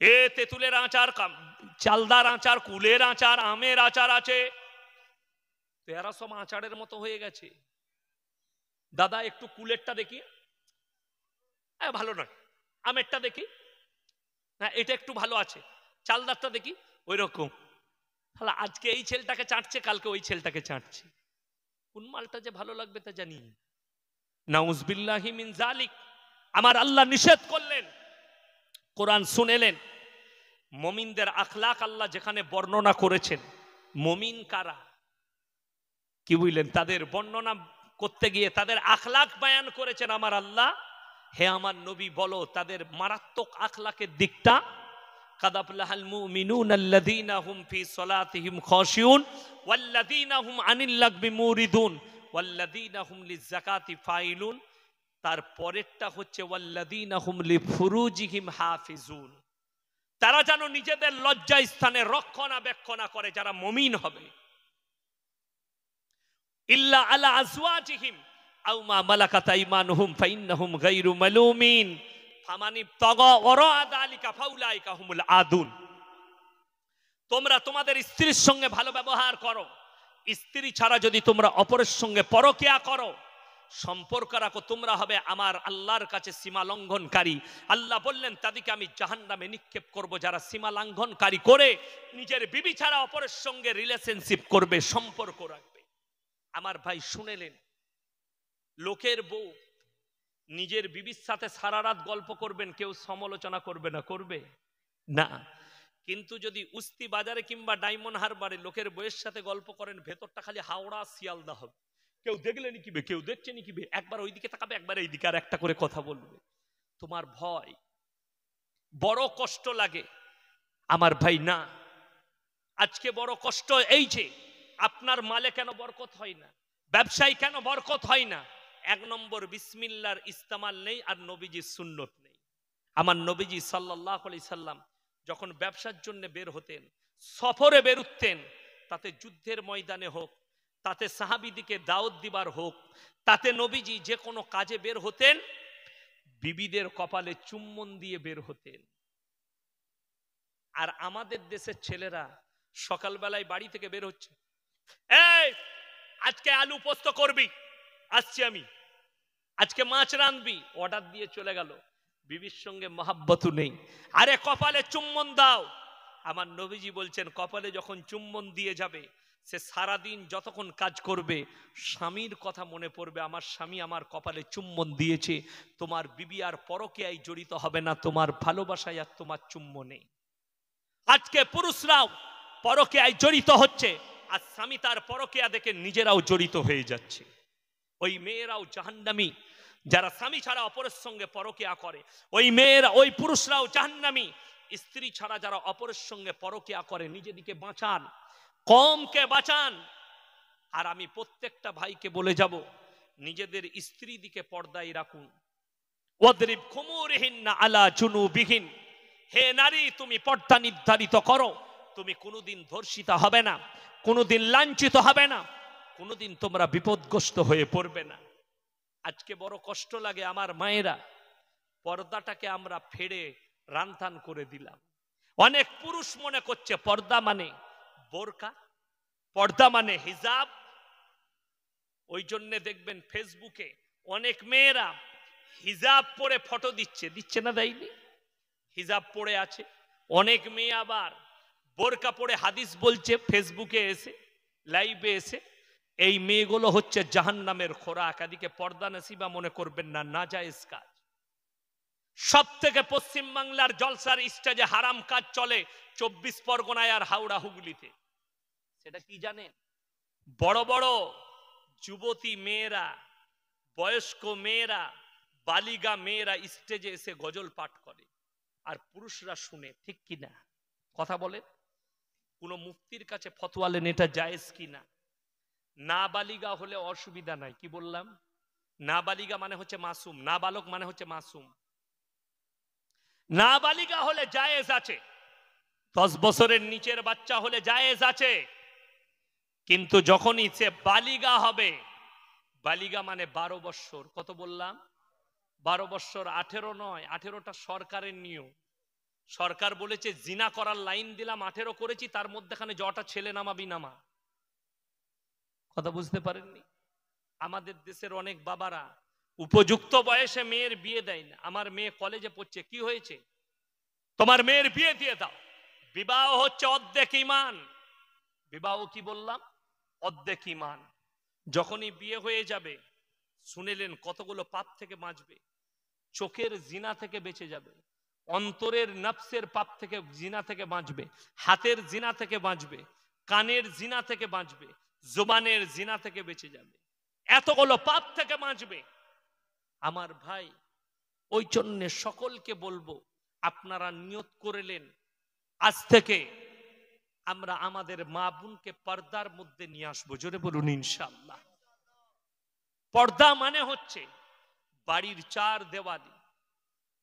এ তেঁতুলের আচার, চালদার আচার, কুলের আচার, আমের আচার আছে। তো এরা সব আচারের মতো হয়ে গেছে। দাদা একটু কুলেরটা দেখি, ভালো নয়। আমেরটা দেখি, হ্যাঁ এটা একটু ভালো আছে। চালদারটা দেখি, ওই রকম। তাহলে আজকে এই ছেলেটাকে চাটছে, কালকে ওই ছেলেটাকে চাটছে। কোন মালটা যে ভালো লাগবে তা জানি। নাউজুবিল্লাহি মিন যালিক। আমার আল্লাহ নিষেধ করলেন, কোরআন শুনেলেন। মুমিনদের আখলাক আল্লাহ যেখানে বর্ণনা করেছেন, মুমিন কারা কি বুঝলেন, তাদের বর্ণনা করতে গিয়ে তাদের আখলাক বয়ান করেছেন আমার আল্লাহ। হে আমার নবী বলো তাদের মারাত্মক আখলাকের দিকটা। কাদ আফলাহাল মুমিনুন আল্লাযীনা হুম ফি সলাতিহিম খাশিউন ওয়াল্লাযীনা হুম আনিল লাগবি মুরিদুন ওয়াল্লাযীনা হুম লিযাকাতি ফাইলুন। তার পরেরটা হচ্ছে ওয়াল্লাযীনা হুম লিফুরুজিহিম হাফিজুন। তারা যেন নিজেদের লজ্জা স্থানে রক্ষণাবেক্ষণ করে, যারা মুমিন হবে। ইল্লা আলা আজওয়াজিহিম আও মা মালাকাত আইমানুহুম ফাইন্নাহুম গায়রু মালুমিন ফামানি তাগা ওয়া যালিকা ফাউলাইকা হুমুল আদুন। তোমরা তোমাদের স্ত্রীর সঙ্গে ভালো ব্যবহার করো। স্ত্রী ছাড়া যদি তোমরা অপরের সঙ্গে পরকিয়া করো, সম্পর্ক রাখো, তোমরা হবে আমার আল্লাহর কাছে সীমা লঙ্ঘনকারী। আল্লাহ বললেন তাদেরকে আমি জাহান্নামে নিক্ষেপ করব, যারা সীমা লঙ্ঘনকারী করে নিজের বিবি ছাড়া অপরের সঙ্গে রিলেশনশিপ করবে, সম্পর্ক রাখবে। আমার ভাই শুনেলেন, লোকের বউ নিজের বিবির সাথে সারা রাত গল্প করবেন, কেউ সমালোচনা করবে না? করবে না। কিন্তু যদি উস্তি বাজারে কিংবা ডায়মন্ড হারবারে লোকের বউয়ের সাথে গল্প করেন, ভেতরটা খালি হাওড়া শিয়ালদা হবে। কেউ দেখলে নিকিবে, কেউ দেখছে নিকিবে, একবার ওইদিকে তাকাবে, একবার এইদিকে, আর একটা করে কথা বলবে। তোমার ভয়, বড় কষ্ট লাগে আমার ভাই। না, আজকে বড় কষ্ট এই যে আপনার মালে কেন বরকত হয় না, ব্যবসায় কেন বরকত হয় না? এক নম্বর, বিসমিল্লাহর ইস্তেমাল নেই, আর নবীজির সুন্নত নেই। আমার নবীজি সাল্লাল্লাহু আলাইহি সাল্লাম যখন ব্যবসার জন্য বের হতেন, সফরে বের হতেন, তাতে যুদ্ধের ময়দানে হোক, তাতে সাহাবীদিকে দাওয়াত দিবার হোক, তাতে নবীজি যে কোনো কাজে বের হতেন, বিবিদের কপালে চুম্বন দিয়ে বের হতেন। আর আমাদের দেশের ছেলেরা সকালবেলায় বাড়ি থেকে বের হচ্ছে, এই আজকে আলু পোস্ত করবি, আসছি আমি। আজকে মাছ রাঁধবি, অর্ডার দিয়ে চলে গেল, বিবির সঙ্গে মহাব্বতু নেই। আরে কপালে চুম্বন দাও। আমার নবীজি বলছেন, কপালে যখন চুম্বন দিয়ে যাবে, সে সারাদিন যতক্ষণ কাজ করবে স্বামীর কথা মনে পড়বে, আমার স্বামী আমার কপালে চুম্বন দিয়েছে। তোমার বিবি আর পরকীয়ায় জড়িত হবে না, তোমার ভালোবাসায় আর তোমার চুম্বনে। আজকে পুরুষরাও পরকীয়ায় জড়িত হচ্ছে, আর স্বামী তার পরকীয়া দেখে নিজেরাও জড়িত হয়ে যাচ্ছে। ওই মেয়েরাও জাহান্নামী যারা স্বামী ছাড়া অপরের সঙ্গে পরকীয়া করে। ওই মেয়েরা, ওই পুরুষরাও জাহান্নামী স্ত্রী ছাড়া যারা অপরের সঙ্গে পরকীয়া করে। নিজেদিকে বাঁচান, কমকে বাঁচান। আর আমি প্রত্যেকটা ভাইকে বলে যাব, নিজেদের স্ত্রী দিকে পর্দায় রাখুন। ওয়াদরিব খুমুরিহিন্না আলা জুনুবিহিন। হে নারী, তুমি পর্দা নির্ধারিত করো। তুমি কোনোদিন ধর্ষিতা হবে না, কোনোদিন লাঞ্ছিত হবে না, কোনোদিন তোমরা বিপদগ্রস্ত হয়ে পড়বে না। আজকে বড় কষ্ট লাগে আমার মায়েরা, পর্দাটাকে আমরা ফেড়ে রানতান করে দিলাম। অনেক পুরুষ মনে করছে পর্দা মানে বোরকা, পর্দা মানে হিজাব। ওই জন্য দেখবেন ফেসবুকে অনেক মেয়েরা হিজাব পরে ফটো দিচ্ছে না, দেয়নি? হিজাব পরে আছে। অনেক মেয়ে আবার বোরকা পরে হাদিস বলছে ফেসবুকে এসে, লাইভে এসে। এই মেয়েগুলো হচ্ছে জাহান্নামের খোরাক। এদিকে পর্দা নসিবা মনে করবেন না, নাজায়েজ কাজ। সব থেকে পশ্চিম বাংলার জলসার স্টেজে হারাম কাজ চলে 24 পরগনায় আর হাওড়া হুগলিতে। সেটা কি জানেন? বড় বড় যুবতী মেয়েরা, বয়স্ক মেয়েরা, বালিগা মেয়েরা স্টেজে এসে গজল পাঠ করে, আর পুরুষরা শুনে। ঠিক কিনা কথা বলে? কোন মুফতির কাছে ফতোয়া নেন এটা জায়েজ কিনা? নাবালিগা হলে অসুবিধা নাই। কি বললাম? নাবালিগা মানে হচ্ছে মাসুম, নাবালক মানে হচ্ছে মাসুম। নাবালিগা হলে জায়েজ আছে, 10 বছরের নিচের বাচ্চা হলে জায়েজ আছে। কিন্তু যখনই সে বালিগা হবে, বালিগা মানে 12 বছর। কত বললাম? 12 বছর, 18 নয়। 18টা সরকারের নিয়ম। সরকার বলেছে জিনা করার লাইন দিলাম 18 করেছি, তার মধ্যেখানে জটা ছেলে নামাবি নামা। কথা বুঝতে পারেননি? আমাদের দেশের অনেক বাবারা উপযুক্ত বয়সে মেয়ের বিয়ে দেয় না। আমার মেয়ে কলেজে পড়ছে, কি হয়েছে, তোমার মেয়ের বিয়ে দিয়ে দাও। বিবাহ হচ্ছে অর্ধেক ঈমান। বিবাহ কি বললাম? অর্ধেক ঈমান। যখনই বিয়ে হয়ে যাবে, শুনেলেন কতগুলো পাপ থেকে বাঁচবে। চোখের জিনা থেকে বেঁচে যাবে, অন্তরের নফসের পাপ থেকে জিনা থেকে বাঁচবে, হাতের জিনা থেকে বাঁচবে, কানের জিনা থেকে বাঁচবে, জুবানের জিনা থেকে বেঁচে যাবে, এতগুলো পাপ থেকে বাঁচবে। আমার ভাই, ওই জন্য সকলকে বলবো, আপনারা নিয়ত করলেন আজ থেকে আমরা আমাদের মা বোনকে পর্দার মধ্যে নিয়ে আসবো। জোরে বলুন ইনশাআল্লাহ। পর্দা মানে হচ্ছে বাড়ির চার দেওয়ালি।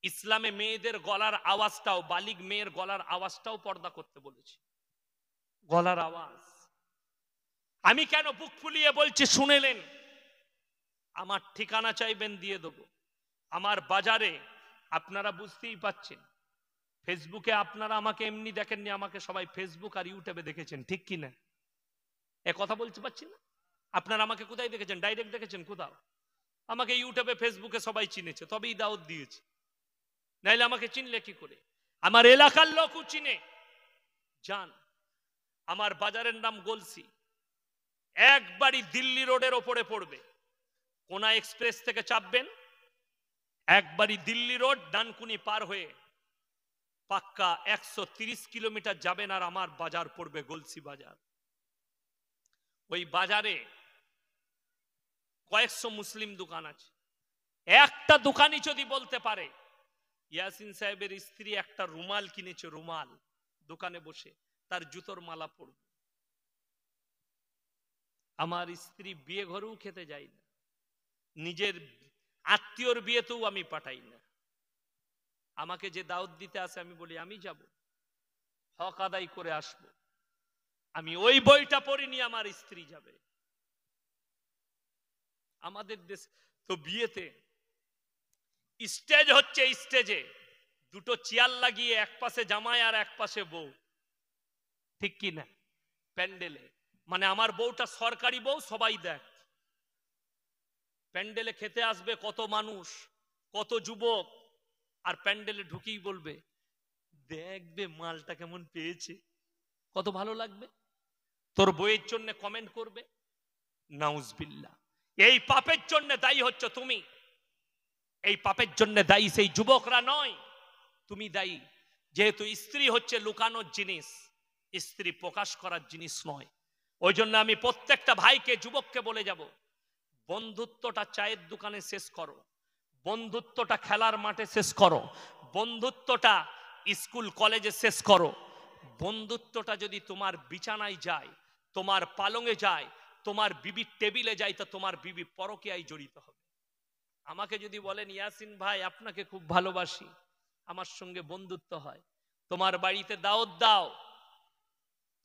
ইসলামে মেয়েদের গলার আওয়াজটাও, বালিগ মেয়ের গলার আওয়াজটাও পর্দা করতে বলেছে। গলার আওয়াজ আমি কেন বুক ফুলিয়ে বলছি শুনেলেন? আমার ঠিকানা চাইবেন দিয়ে দেবো। আমার বাজারে আপনারা বুঝতেই পাচ্ছেন, ফেসবুকে আপনারা আমাকে এমনি দেখেননি, আমাকে সবাই ফেসবুক আর ইউটিউবে দেখেছেন, ঠিক কি না? এ কথা বলতে পারছি না? আপনারা আমাকে কোথায় দেখেছেন? ডাইরেক্ট দেখেছেন কোথাও? আমাকে ইউটিউবে ফেসবুকে সবাই চিনেছে, তবেই দাওয়াত দিয়েছে, নাইলে আমাকে চিনলে কি করে? আমার এলাকার লোকও চিনে। জান, আমার বাজারের নাম গলসি, একবারই দিল্লি রোডের ওপরে পড়বে। কোনা এক্সপ্রেস থেকে চাপবেন, একবারই দিল্লি রোড ডানকুনি পার হয়ে পাক্কা 130 কিলোমিটার যাবেন আর আমার বাজার পড়বে গলসি বাজার। ওই বাজারে কয়েকশো মুসলিম দোকান আছে। একটা দোকানই যদি বলতে পারে ইয়াসিন সাহেবের স্ত্রী একটা রুমাল কিনেছে, রুমাল দোকানে বসে তার জুতোর মালা পরবে। আমার স্ত্রী বিয়ে ঘরেও খেতে যায় না, নিজের আত্মীয়র বিয়েতেও আমি পাঠাই না। আমাকে যে দাওয়াত দিতে আসে আমি বলি আমি যাব, হক আদায় করে আসব। আমি ওই বইটা পড়িনি, আমার স্ত্রী যাবে। আমাদের দেশ তো বিয়েতে স্টেজ হচ্ছে, স্টেজে দুটো চেয়ার লাগিয়ে এক পাশে জামাই আর এক পাশে বউ, ঠিক কি না? প্যান্ডেলে মানে আমার বউটা সরকারি বউ, সবাই দেখ। প্যান্ডেলে খেতে আসবে কত মানুষ, কত যুবক, আর প্যান্ডেলে ঢুকেই বলবে দেখবে মালটা কেমন পেয়েছে, কত ভালো লাগবে। তোর বইয়ের জন্য কমেন্ট করবে, নাউজবিল্লাহ। এই পাপের জন্য দায়ী হচ্ছ তুমি, এই পাপের জন্য দায়ী সেই যুবকরা নয়, তুমি দায়ী। যেহেতু স্ত্রী হচ্ছে লুকানোর জিনিস, স্ত্রী প্রকাশ করার জিনিস নয়। ওই জন্য আমি প্রত্যেকটা ভাইকে, যুবককে বলে যাব, বন্ধুত্বটা চায়ের দোকানে শেষ করো, বন্ধুত্বটা খেলার মাঠে শেষ করো, বন্ধুত্বটা স্কুল কলেজে শেষ করো। বন্ধুত্বটা যদি তোমার বিছানায় যায়, তোমার পালঙে যায়, তোমার বিবির টেবিলে যায়, তা তোমার বিবি পরকীয়ায় জড়িত হবে। আমাকে যদি বলেন ইয়াসিন ভাই আপনাকে খুব ভালোবাসি, আমার সঙ্গে বন্ধুত্ব হয়, তোমার বাড়িতে দাওয়াত দাও।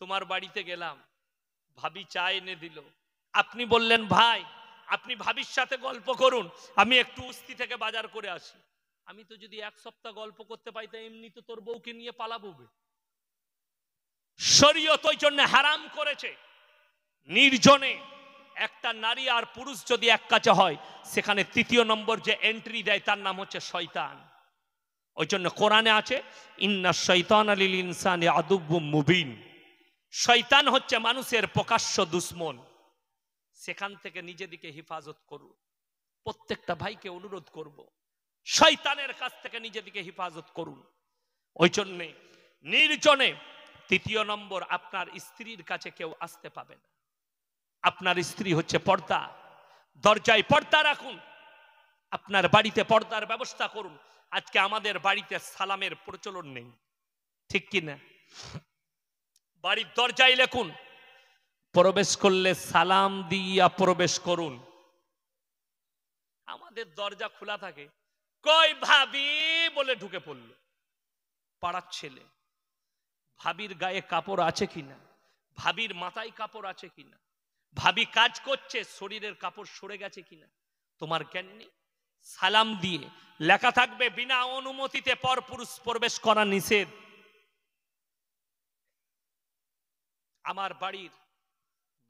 তোমার বাড়িতে গেলাম, ভাবি চা এনে দিল, আপনি বললেন ভাই আপনি ভাবির সাথে গল্প করুন, আমি একটু উস্তি থেকে বাজার করে আসি। আমি তো যদি এক সপ্তাহ গল্প করতে পাই, তা এমনি তো তোর বউকে নিয়ে পালাবো। শরীয়ত ওই জন্য হারাম করেছে, নির্জনে একটা নারী আর পুরুষ যদি এক কাছে হয়, সেখানে তৃতীয় নম্বর যে এন্ট্রি দেয় তার নাম হচ্ছে শয়তান। ওই জন্য কোরআনে আছে ইন্না শাইতানা লিল ইনসানি আদুব্বুম মুবিন। শয়তান হচ্ছে মানুষের প্রকাশ্য দুশমন। সেখান থেকে নিজেদিকে হেফাজত করুন। প্রত্যেকটা ভাইকে অনুরোধ করব, শয়তানের কাছ থেকে নিজেদিকে হেফাজত করুন। ওই জন্যে নির্জনে তৃতীয় নম্বর, আপনার স্ত্রীর কাছে কেউ আসতে পাবে না। আপনার স্ত্রী হচ্ছে পর্দা, দরজায় পর্দা রাখুন, আপনার বাড়িতে পর্দার ব্যবস্থা করুন। আজকে আমাদের বাড়িতে সালামের প্রচলন নেই, ঠিক কি না? বাড়ির দরজায় লেখুন প্রবেশ করলে সালাম দিয়া প্রবেশ করুন। আমাদের দরজা খোলা থাকে, কই ভাবি বলে ঢুকে পড়ল পাড়ার ছেলে। ভাবির গায়ে কাপড় আছে কিনা, ভাবির মাথায় কাপড় আছে কিনা, ভাবি কাজ করছে শরীরের কাপড় সরে গেছে কিনা তোমার জ্ঞান নেই। সালাম দিয়ে লেখা থাকবে বিনা অনুমতিতে পরপুরুষ প্রবেশ করা নিষেধ। আমার বাড়ির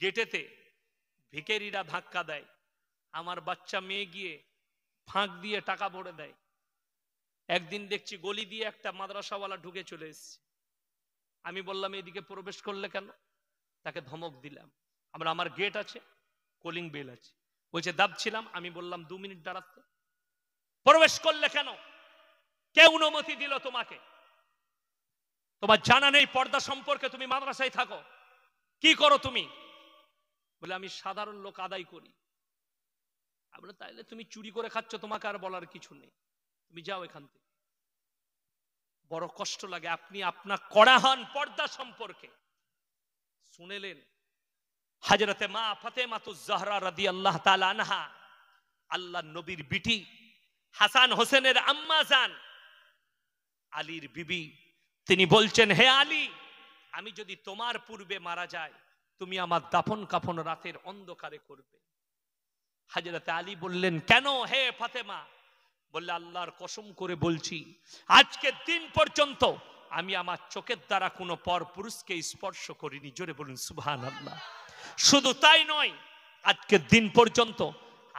গেটেতে ভিখারিরা ধাক্কা দেয়, আমার বাচ্চা মেয়ে গিয়ে ফাঁক দিয়ে টাকা ভরে দেয়। একদিন দেখছি গলি দিয়ে একটা মাদ্রাসাওয়ালা ঢুকে চলে এসেছে। আমি বললাম এদিকে প্রবেশ করলে কেন? তাকে ধমক দিলাম। আমার গেট আছে, কলিং বেল আছে, বলছে দাবছিলাম। আমি বললাম 2 মিনিট দাঁড়াতে। প্রবেশ করলে কেন? কে অনুমতি দিল তোমাকে? তোমার জানা নেই পর্দা সম্পর্কে? তুমি মাদ্রাসায় থাকো, কি করো তুমি? বলে আমি সাধারণ লোক, আদায় করি। আমি বলি তাইলে তুমি চুরি করে খাচ্ছ, তোমাকে আর বলার কিছু নেই, তুমি যাও এখান থেকে। বড় কষ্ট লাগে। আপনি আপনার কড়া হন পর্দা সম্পর্কে। শুনেলেন হযরতে মা ফাতেমাতুজ জাহরা রাদিয়াল্লাহু তাআলা আনহা, আল্লাহর নবীর বিটি, হাসান হোসেনের আম্মা জান, আলীর বিবি, তিনি বলছেন হে আলী, আমি যদি তোমার পূর্বে মারা যাই, তুমি আমার দাফন কাফন রাতের অন্ধকারে করবে। হযরতে আলী বললেন কেন হে ফাতেমা? বললে আল্লাহর কসম করে বলছি, আজকের দিন পর্যন্ত আমি আমার চোখের দ্বারা কোনো পর পুরুষকে স্পর্শ করিনি। জোরে বলুন সুবহানাল্লাহ। শুধু তাই নয়, আজকের দিন পর্যন্ত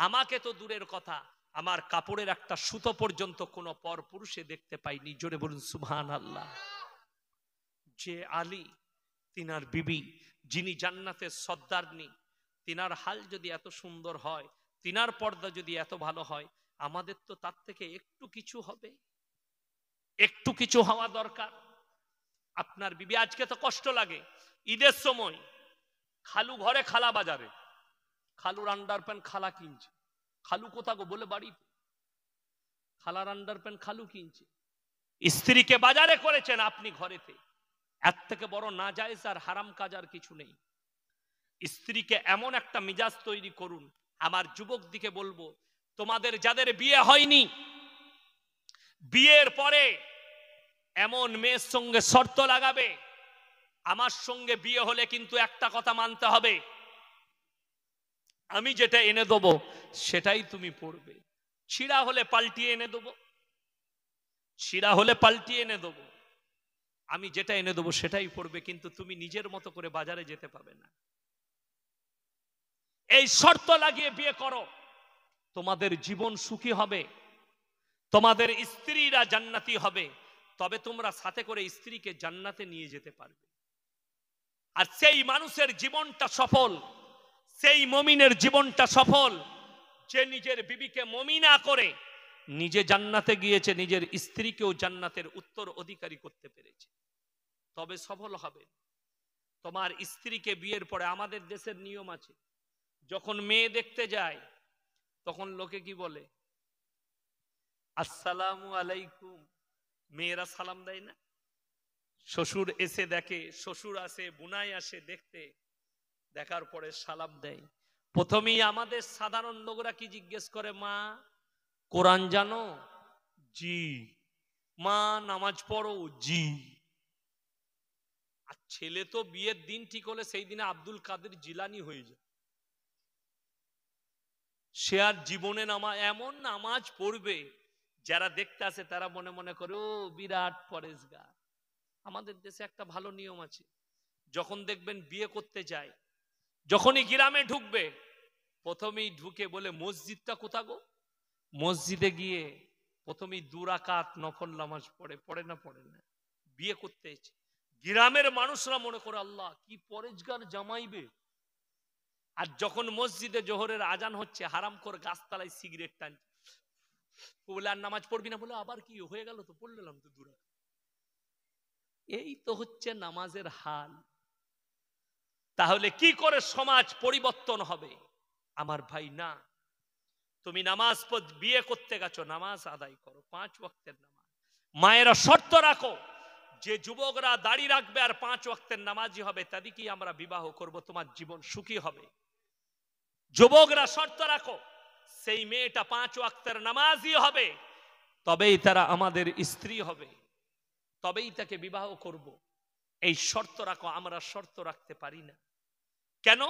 আমাকে তো দূরের কথা, আমার কাপড়ের একটা সুতো পর্যন্ত কোনো পর পুরুষে দেখতে পাইনি। জোরে বলুন সুবহানাল্লাহ। যে আলী, তিনার বিবি, যিনি জান্নাতের সর্দারনি, তিনার হাল যদি এত সুন্দর হয়, তিনার পর্দা যদি এত ভালো হয়, আমাদের তো তার থেকে একটু কিছু হবে, একটু কিছু হওয়া দরকার। আপনার বিবি, আজকে তো কষ্ট লাগে, ঈদের সময় খালু ঘরে, খালা বাজারে, খালুর আন্ডার প্যান্ট খালা কিনছে। খালু কোথা গো? বলে বাড়িতে। খালার আন্ডার প্যান্ট খালু কিনছে। স্ত্রীকে বাজারে করেছেন আপনি ঘরেতে। এর থেকে বড় নাজায়েজ আর হারাম কাজ আর কিছু নেই। স্ত্রীকে এমন একটা মিজাজ তৈরি করুন। আমার যুবক দিকে বলবো, তোমাদের যাদের বিয়ে হয়নি, বিয়ের পরে এমন মেয়ের সঙ্গে শর্ত লাগাবে, আমার সঙ্গে বিয়ে হলে কিন্তু একটা কথা মানতে হবে, আমি যেটা এনে দেবো সেটাই তুমি পড়বে। ছিঁড়া হলে পাল্টিয়ে এনে দেবো, ছিঁড়া হলে পাল্টিয়ে এনে দেবো, আমি যেটা এনে দেবো সেটাই পড়বে, কিন্তু তুমি নিজের মতো করে বাজারে যেতে পাবে না। এই শর্ত লাগিয়ে বিয়ে করো, তোমাদের জীবন সুখী হবে, তোমাদের স্ত্রীরা জান্নাতি হবে, তবে তোমরা সাথে করে স্ত্রীকে জান্নাতে নিয়ে যেতে পারবে। আর সেই মানুষের জীবনটা সফল, সেই মুমিনের জীবনটা সফল, যে নিজের বিবিকে মুমিনা করে নিজে জান্নাতে গিয়েছে, নিজের স্ত্রীকেও জান্নাতের উত্তর অধিকারী করতে পেরেছে, তবে সফল হবে। তোমার স্ত্রীকে বিয়ের পরে, আমাদের দেশের নিয়ম আছে, যখন মেয়ে দেখতে যায় তখন লোকে কি বলে? আসসালামু আলাইকুম। মেয়েরা সালাম দেয় না? শ্বশুর এসে দেখে, শ্বশুর আসে, বুনাই আসে দেখতে, দেখার পরে সালাম দেয়। প্রথমেই আমাদের সাধারণ লোকরা কি জিজ্ঞেস করে? মা কোরআন জানো? জি। মা নামাজ পড়ো? জি। আর ছেলে তো বিয়ের দিন ঠিক হলে সেই দিনে আব্দুল কাদের জিলানি হয়ে যায়। সে আর জীবনে এমন নামাজ পড়বে, যারা দেখতে আসে তারা মনে মনে করে ও বিরাট পরেশগার। আমাদের দেশে একটা ভালো নিয়ম আছে, যখন দেখবেন বিয়ে করতে যায়, যখনই গ্রামে ঢুকবে, প্রথমেই ঢুকে বলে মসজিদটা কোথা গো? মসজিদে গিয়ে প্রথমেই 2 রাকাত নফল নামাজ পড়ে। পড়ে না? পড়ে না। বিয়ে করতে এসেছে, গ্রামের মানুষরা মনে করে আল্লাহ কি পরেশগার জামাইবে। আর যখন মসজিদে জোহরের আজান হচ্ছে, হারাম করে গাছতলায় সিগারেট টানছে, বলে আর নামাজ পড়বি না? বলে আবার কি হয়ে গেল, তো পড়লাম তো 2 রাকাত। এই তো হচ্ছে নামাজের হাল। তাহলে কি করে সমাজ পরিবর্তন হবে? আমার ভাই, না, তুমি নামাজ বিয়ে করতে গেছো, নামাজ আদায় করো, 5 ওয়াক্তের নামাজ। মায়েরা শর্ত রাখো, যে যুবকরা দাড়ি রাখবে আর 5 ওয়াক্তের নামাজি হবে, তাদেরকেই আমরা বিবাহ করব, তোমার জীবন সুখী হবে। যুবকরা শর্ত রাখো, সেই মেয়েটা 5 ওয়াক্তের নামাজি হবে, তবেই তারা আমাদের স্ত্রী হবে, তবেই তাকে বিবাহ করব। এই শর্ত রাখো। আমরা শর্ত রাখতে পারি না কেন?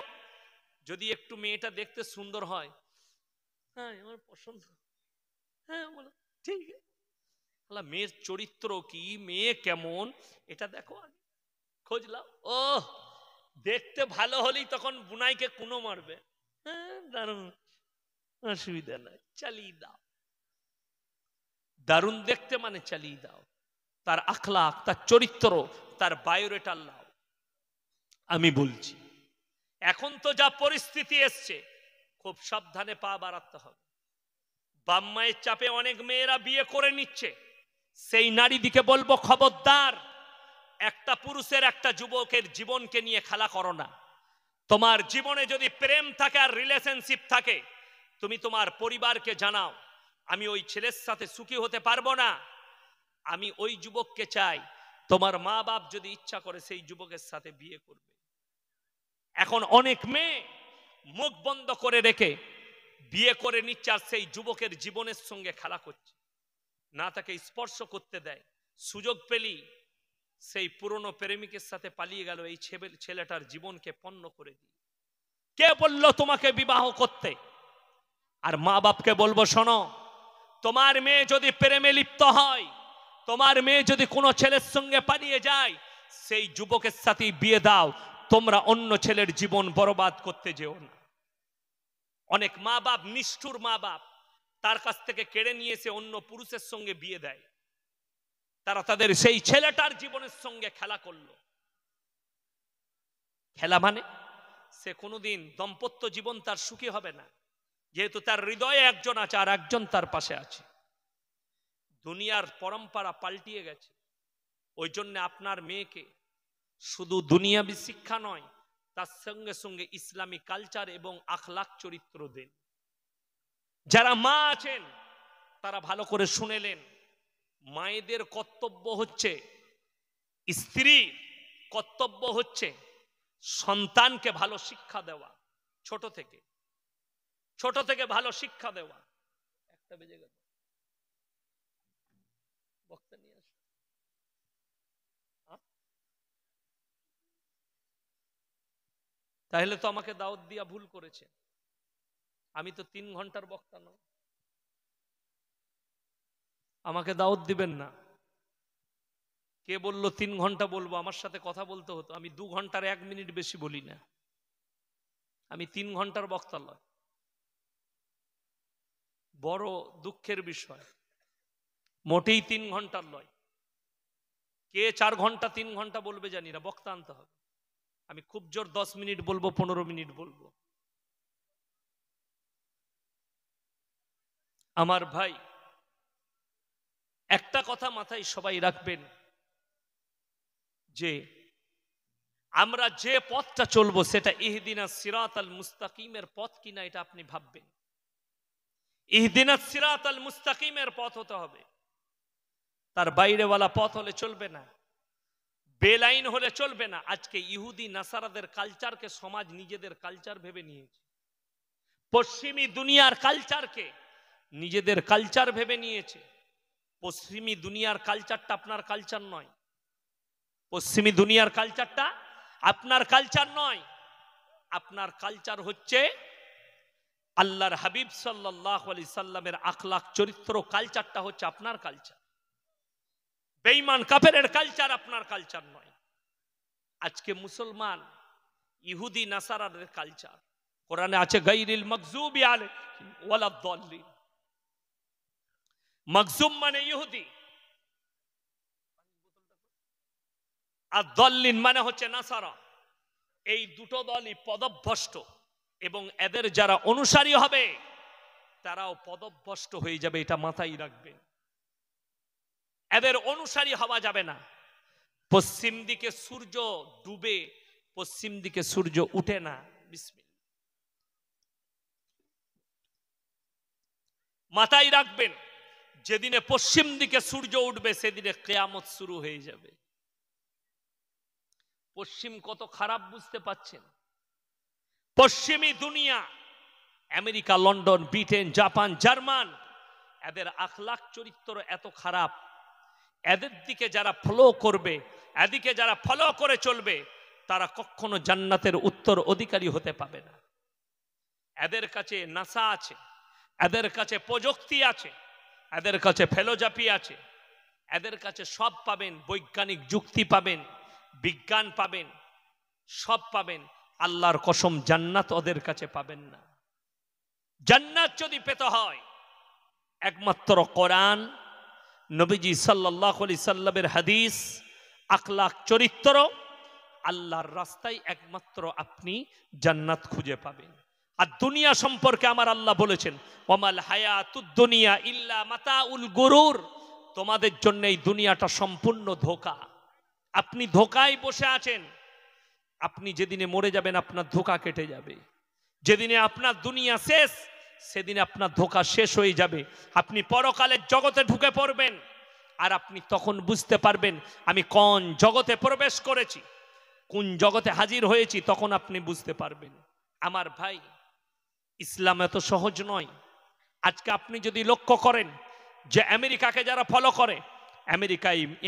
যদি একটু মেয়েটা দেখতে সুন্দর হয়, হ্যাঁ আমার পছন্দ, হ্যাঁ বলো ঠিক আছে। মেয়ের চরিত্র কি, মেয়ে কেমন, এটা দেখো আগে, খোঁজ লাও। ও দেখতে ভালো হলেই তখন বুনাইকে কুনো মারবে, হ্যাঁ দারুণ, অসুবিধা নাই, চালিয়ে দাও। দারুণ দেখতে মানে চালিয়ে দাও, তার আখলাক, তার চরিত্র, তার বায়োডাটা লাও। আমি বলছি এখন তো যা পরিস্থিতি এসছে, খুব সাবধানে পা বাড়াতে হবে। বাপ মায়ের চাপে অনেক মেয়েরা বিয়ে করে নিচ্ছে, সেই নারী দিকে বলবো খবরদার, একটা পুরুষের একটা যুবকের জীবনকে নিয়ে খেলা করো না। তোমার জীবনে যদি প্রেম থাকে আর রিলেশনশিপ থাকে, তুমি তোমার পরিবারকে জানাও আমি ওই ছেলের সাথে সুখী হতে পারবো না, আমি ওই যুবককে চাই। তোমার মা বাপ যদি ইচ্ছা করে সেই যুবকের সাথে বিয়ে করবে। এখন অনেক মেয়ে মুখ বন্ধ করে রেখে বিয়ে করে নিচ্ছে, আর সেই যুবকের জীবনের সঙ্গে খেলা করছে, না তাকে স্পর্শ করতে দেয়। সুযোগ পেলি সেই পুরনো প্রেমিকের সাথে পালিয়ে গেল, এই ছেলেটার জীবনকে পণ্য করে দিয়ে। কে বলল তোমাকে বিবাহ করতে? আর মা বাপকে বলবো শোনো, তোমার মেয়ে যদি প্রেমে লিপ্ত হয়, তোমার মেয়ে যদি কোনো ছেলের সঙ্গে পালিয়ে যায়, সেই যুবকের সাথে বিয়ে দাও, তোমরা অন্য ছেলের জীবন বরবাদ করতে যেও না। অনেক মা বাপ, নিষ্ঠুর মা বাপ, তার কাছ থেকে কেড়ে নিয়ে এসে অন্য পুরুষের সঙ্গে বিয়ে দেয়। তারা তাদের সেই ছেলেটার জীবনের সঙ্গে খেলা করলো। খেলা মানে সে কোনোদিন দাম্পত্য জীবন তার সুখী হবে না, যেহেতু তার হৃদয়ে একজন আছে আর একজন তার পাশে আছে। দুনিয়ার পরম্পরা পাল্টিয়ে গেছে। ওই জন্য আপনার মেয়েকে শুধু দুনিয়াবি শিক্ষা নয়, তার সঙ্গে সঙ্গে ইসলামী কালচার এবং আখলাক চরিত্র দেন। যারা মা আছেন তারা ভালো করে শুনেলেন, মায়েদের কর্তব্য হচ্ছে, স্ত্রীর কর্তব্য হচ্ছে সন্তানকে ভালো শিক্ষা দেওয়া, ছোট থেকে ভালো শিক্ষা দেওয়া। একটা বেজে গেল, বক্তা নিয়ে আসো। তাহলে তো আমাকে দাওয়াত দিয়া ভুল করেছে, আমি তো 3 ঘন্টার বক্তা নই, আমাকে দাওয়াত দিবেন না। কে বললো 3 ঘন্টা বলবো? আমার সাথে কথা বলতে হতো, আমি 2 ঘন্টার 1 মিনিট বেশি বলি না, আমি 3 ঘন্টার বক্তা নয়। বড় দুঃখের বিষয়, মোটেই 3 ঘন্টার নয়। কে 4 ঘন্টা 3 ঘন্টা বলবে জানি না, বক্তা আনতে হবে। আমি খুব জোর 10 মিনিট বলবো, 15 মিনিট বলবো। আমার ভাই, একটা কথা মাথায় সবাই রাখবেন, যে আমরা যে পথটা চলবো সেটা ইহদিনাস সিরাতাল মুস্তাকিমের পথ কিনা, এটা আপনি ভাববেন। ইহদিনাস সিরাতাল মুস্তাকিমের পথ হতে হবে, তার বাইরেওয়ালা পথ হলে চলবে না, বেলাইন হলে চলবে না। আজকে ইহুদি নাসারাদের কালচারকে সমাজ নিজেদের কালচার ভেবে নিয়েছে, পশ্চিমী দুনিয়ার কালচারকে নিজেদের কালচার ভেবে নিয়েছে। পশ্চিমী দুনিয়ার কালচারটা আপনার কালচার নয়, পশ্চিমী দুনিয়ার কালচারটা আপনার কালচার নয়। আপনার কালচার হচ্ছে আল্লাহর হাবিব সাল্লাল্লাহু আলাইহি সাল্লামের আখলাক চরিত্র, কালচারটা হচ্ছে আপনার কালচার। বেঈমান কাফেরের কালচার আপনার কালচার নয়। আজকে মুসলমান ইহুদি নাসারাদের কালচার, কোরআনে আছে গায়রিল মাগজুবি আলাইহিম ওয়ালাদ-দাল্লিন। মাগজুম মানে ইহুদি, আর দাল্লিন মানে হচ্ছে নাসারা। এই দুটো দলই পদভ্রষ্ট, এবং এদের যারা অনুসারী হবে তারাও পদভ্রষ্ট হয়ে যাবে, এটা মাথায় রাখবেন। এদের অনুসারী হওয়া যাবে না। পশ্চিম দিকে সূর্য ডুবে, পশ্চিম দিকে সূর্য উঠে না। বিসমিল্লাহ, মাথায় রাখবেন, যেদিনে পশ্চিম দিকে সূর্য উঠবে সেদিনে কিয়ামত শুরু হয়ে যাবে। পশ্চিম কত খারাপ বুঝতে পাচ্ছেন? পশ্চিমী দুনিয়া, America, London, Britain, Japan, German, এদের আখলাক চরিত্র এত খারাপ, এদের দিকে যারা ফলো করবে, এদিকে যারা ফলো করে চলবে, তারা কখনো জান্নাতের উত্তর অধিকারী হতে পাবে না। এদের কাছে নাসা আছে, এদের কাছে প্রযুক্তি আছে, এদের কাছে ফিলোসফি আছে, এদের কাছে সব পাবেন, বৈজ্ঞানিক যুক্তি পাবেন, বিজ্ঞান পাবেন, সব পাবেন। আল্লাহর কসম জান্নাত ওদের কাছে পাবেন না। জান্নাত যদি পেতে হয় একমাত্র কোরআন, নবীজি সাল্লাল্লাহু আলাইহি সাল্লামের হাদিস, আখলাক, চরিত্র, আল্লাহর রাস্তায় একমাত্র আপনি জান্নাত খুঁজে পাবেন। আর দুনিয়া সম্পর্কে আমার আল্লাহ বলেছেন, ওয়ামাল হায়াতুদ দুনিয়া ইল্লা মাতাউল গুরুর, তোমাদের জন্য এই দুনিয়াটা সম্পূর্ণ ধোঁকা। আপনি ধোঁকায় বসে আছেন। আপনি যেদিনে মরে যাবেন আপনার ধোঁকা কেটে যাবে। যেদিনে আপনার দুনিয়া শেষ সেদিনে আপনার ধোঁকা শেষ হয়ে যাবে। আপনি পরকালের জগতে ঢুকে পড়বেন, আর আপনি তখন বুঝতে পারবেন আমি কোন জগতে প্রবেশ করেছি, কোন জগতে হাজির হয়েছি, তখন আপনি বুঝতে পারবেন। আমার ভাই, ইসলাম এত সহজ নয়। আজকে আপনি যদি লক্ষ্য করেন যে আমেরিকাকে যারা ফলো করে,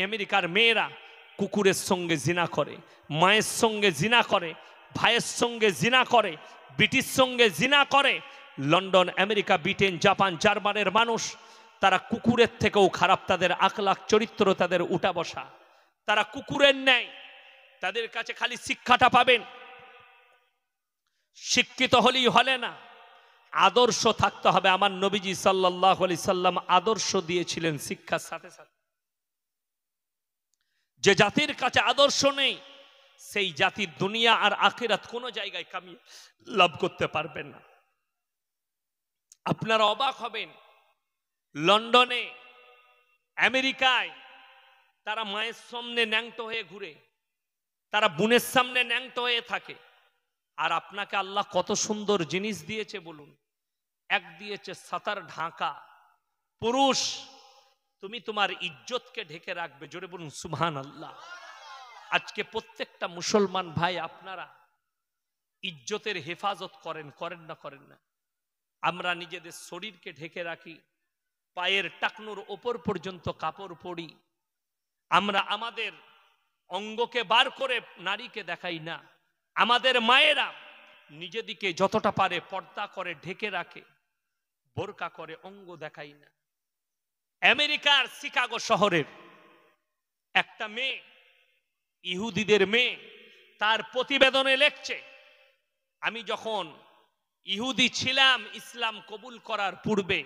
আমেরিকার মেয়েরা কুকুরের সঙ্গে জিনা করে, মায়ের সঙ্গে জিনা করে, ভাইয়ের সঙ্গে জিনা করে, ব্রিটিশ সঙ্গে জিনা করে। লন্ডন, আমেরিকা, ব্রিটেন, জাপান, জার্মানের মানুষ তারা কুকুরের থেকেও খারাপ। তাদের আখলাক, চরিত্র, তাদের উঠা বসা, তারা কুকুরের ন্যায়। তাদের কাছে খালি শিক্ষাটা পাবেন, শিক্ষিত হলেই হলে না, আদর্শ থাকতে হবে। আমার নবীজি সাল্লাল্লাহু আলাইহি সাল্লাম আদর্শ দিয়েছিলেন শিক্ষার সাথে সাথে। যে জাতির কাছে আদর্শ নেই সেই জাতির দুনিয়া আর আখিরাত কোনো জায়গায় কামিয়ে লাভ করতে পারবেন না। আপনারা অবাক হবেন, লন্ডনে, আমেরিকায় তারা মায়ের সামনে ন্যাংটো হয়ে ঘুরে, তারা বোনের সামনে ন্যাংটো হয়ে থাকে। আর আপনাকে আল্লাহ কত সুন্দর জিনিস দিয়েছে বলুন। এক দিয়েছে সাতার ঢাকা। পুরুষ, তুমি তোমার ইজ্জতকে ঢেকে রাখবে। জোরে বলুন সুবহানাল্লাহ। আজকে প্রত্যেকটা মুসলমান ভাই আপনারা ইজ্জতের হেফাজত করেন, করেন না? করেন না? আমরা নিজেদের শরীরকে ঢেকে রাখি, পায়ের টাকনুর ওপর পর্যন্ত কাপড় পরি। আমরা আমাদের অঙ্গকে বার করে নারীকে দেখাই না। আমাদের মায়েরা নিজেদিকে যতটা পারে পর্দা করে ঢেকে রাখে, বোরকা করে, অঙ্গ দেখাই না। আমেরিকার শিকাগো শহরের একটা মেয়ে, ইহুদিদের মেয়ে, তার প্রতিবেদনে লিখছে, আমি যখন ইহুদি ছিলাম ইসলাম কবুল করার পূর্বে,